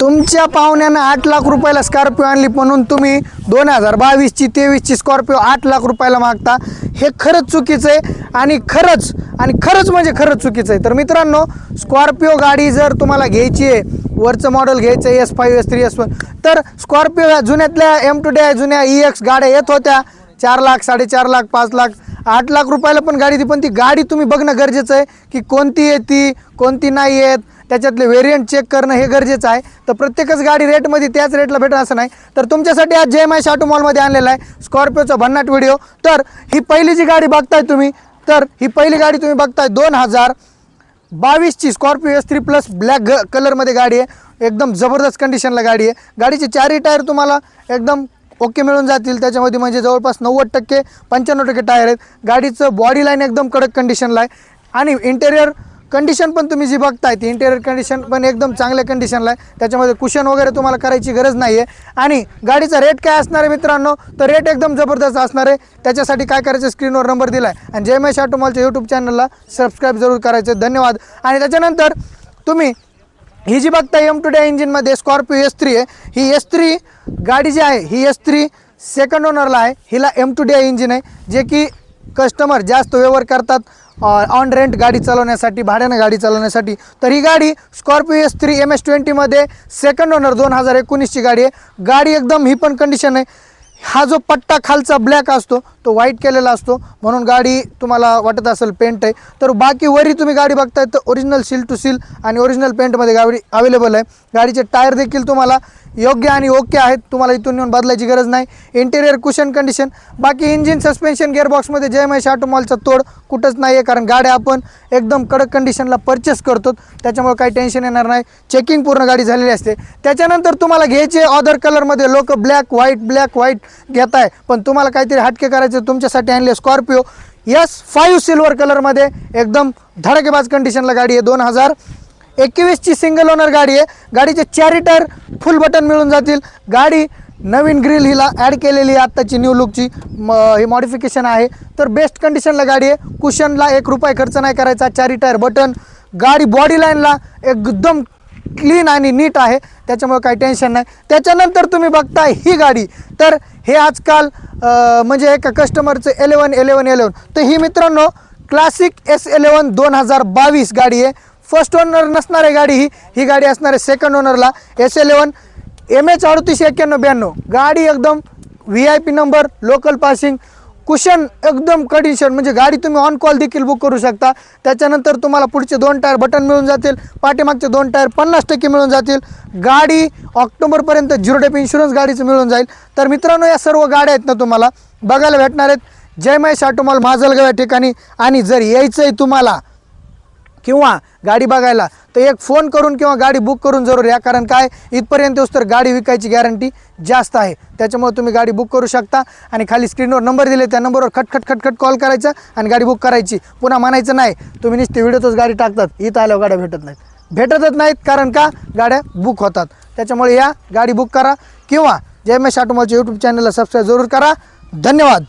तुमच्या पाहुण्यानं 8 लाख रुपयाला स्कॉर्पिओ आणली म्हणून तुम्ही 2022ची 23ची स्कॉर्पिओ 8 लाख रुपयाला मागता, हे खरंच चुकीचं आहे आणि खरंच म्हणजे खरंच चुकीचं आहे। तर मित्रांनो, स्कॉर्पिओ गाडी जर तुम्हाला घ्यायची आहे, वरचं मॉडेल घ्यायचं आहे S5 S3 S1, तर स्कॉर्पिओ जुन्यातल्या M2 जुन्या EX गाड्या येत होत्या 4 लाख 4.5 लाख 5 लाख 8 लाख रुपयाला पण गाडी ती, पण ती गाडी तुम्ही बघणं गरजेचं आहे की कोणती येते कोणती नाही येत, त्याच्यातले व्हेरियंट चेक करणं हे गरजेचं आहे। तर प्रत्येकच गाडी रेटमध्ये त्याच रेटला भेटत असं नाही। तर तुमच्यासाठी आज JMH ऑटो मॉलमध्ये आणलेला आहे स्कॉर्पिओचा भन्नाट व्हिडिओ। तर ही पहिली जी गाडी बघताय तुम्ही, तर ही पहिली गाडी तुम्ही बघताय 2022ची स्कॉर्पिओ S3 प्लस ब्लॅक कलरमध्ये गाडी आहे, एकदम जबरदस्त कंडिशनला गाडी आहे। गाडीचे चारही टायर तुम्हाला एकदम ओके मिळून जातील, त्याच्यामध्ये म्हणजे जवळपास 90% 95% टायर आहेत। गाडीचं बॉडी लाईन एकदम कडक कंडिशनला आहे आणि इंटेरियर कंडिशन पण तुम्ही जी बघताय ती इंटेरियर कंडिशन पण एकदम चांगल्या कंडिशनला आहे, त्याच्यामध्ये कुशन वगैरे तुम्हाला करायची गरज नाही आहे। आणि गाडीचा रेट काय असणार आहे मित्रांनो, तर रेट एकदम जबरदस्त असणार आहे। त्याच्यासाठी काय करायचं, स्क्रीनवर नंबर दिला आहे आणि JMH ऑटो मॉलच्या यूट्यूब चॅनलला सबस्क्राईब जरूर करायचं, धन्यवाद। आणि त्याच्यानंतर तुम्ही ही जी बघताय M2 इंजिनमध्ये स्कॉर्पिओ S3 आहे, ही S3 गाडी जी आहे ही S3 सेकंड ओनरला आहे, हिला M2 इंजिन आहे, जे की कस्टमर जास्त व्यवहार करतात ऑन रेंट गाडी चालवण्यासाठी, भाड्यानं गाडी चालवण्यासाठी। तर ही गाडी स्कॉर्पिओ S3 MS20 मध्ये सेकंड ओनर 2019ची गाडी आहे। गाडी एकदम ही पण कंडिशन आहे, हा जो पट्टा खालचा ब्लॅक असतो तो व्हाईट केलेला असतो म्हणून गाडी तुम्हाला वाटत असेल पेंट आहे, तर बाकी वरी तुम्ही गाडी बघताय तर ओरिजिनल सील टू सील आणि ओरिजिनल पेंटमध्ये गाडी अवेलेबल आहे। गाडीचे टायर देखील तुम्हाला योग्य आणि ओके आहेत, तुम्हाला इथून येऊन बदलायची गरज नाही। इंटेरियर कुशन कंडिशन, बाकी इंजिन सस्पेन्शन गिअरबॉक्समध्ये JMH ऑटो मॉलचा तोड कुठंच नाही आहे, कारण गाड्या आपण एकदम कडक कंडिशनला परचेस करतो, त्याच्यामुळे काही टेन्शन येणार नाही। चेकिंग पूर्ण गाडी झालेली असते। त्याच्यानंतर तुम्हाला घ्यायचे अदर कलरमध्ये, लोक ब्लॅक व्हाईट घेत आहे, पण तुम्हाला काहीतरी हटके करायचे, तुमच्यासाठी आणले स्कॉर्पिओ S5 सिल्वर कलरमध्ये एकदम धडकेबाज कंडिशनला गाडी आहे। 2021ची सिंगल ओनर गाडी आहे। गाडीचे चारही टायर फुल बटन मिळून जातील। गाडी नवीन ग्रिल हिला ॲड केलेली आहे, आत्ताची न्यू लुकची ही मॉडिफिकेशन आहे, तर बेस्ट कंडिशनला गाडी आहे। कुशनला 1 रुपया खर्च नाही करायचा, चारही टायर बटन, गाडी बॉडी लाईनला एकदम क्लीन आणि नीट आहे, त्याच्यामुळे काही टेन्शन नाही। त्याच्यानंतर तुम्ही बघताय ही गाडी, तर हे आजकाल म्हणजे एका कस्टमरचं 11 तर ही मित्रांनो क्लासिक S11 2022 गाडी आहे। फर्स्ट ओनर नसणार आहे गाडी, ही गाडी असणार आहे सेकंड ओनरला। S11 MH 389192 गाडी एकदम VIP number, local passing, cushion एकदम कंडिशन, म्हणजे गाडी तुम्ही ऑन कॉल देखील बुक करू शकता। त्याच्यानंतर तुम्हाला पुढचे 2 टायर बटन मिळून जातील, पाठीमागचे 2 टायर 50% मिळून जातील। गाडी ऑक्टोबरपर्यंत 0 डेप इन्शुरन्स गाडीचं मिळून जाईल। तर मित्रांनो, या सर्व गाड्या आहेत ना तुम्हाला बघायला भेटणार आहेत JMH ऑटो मॉल माजलगाव या ठिकाणी। आणि जर यायचं आहे तुम्हाला किंवा गाडी बघायला, तर एक फोन करून किंवा गाडी बुक करून जरूर या, कारण काय इथपर्यंत येऊस तर गाडी विकायची गॅरंटी जास्त आहे, त्याच्यामुळे तुम्ही गाडी बुक करू शकता। आणि खाली स्क्रीनवर नंबर दिले, त्या नंबरवर खटखट कॉल करायचा आणि गाडी बुक करायची। पुन्हा म्हणायचं नाही तुम्ही नुसते व्हिडिओतच गाडी टाकतात, इथं आल्यावर गाड्या भेटतच नाहीत, कारण का गाड्या बुक होतात। त्याच्यामुळे या गाडी बुक करा किंवा JMH ऑटो मॉलच्या यूट्यूब चॅनलला सबस्क्राईब जरूर करा, धन्यवाद।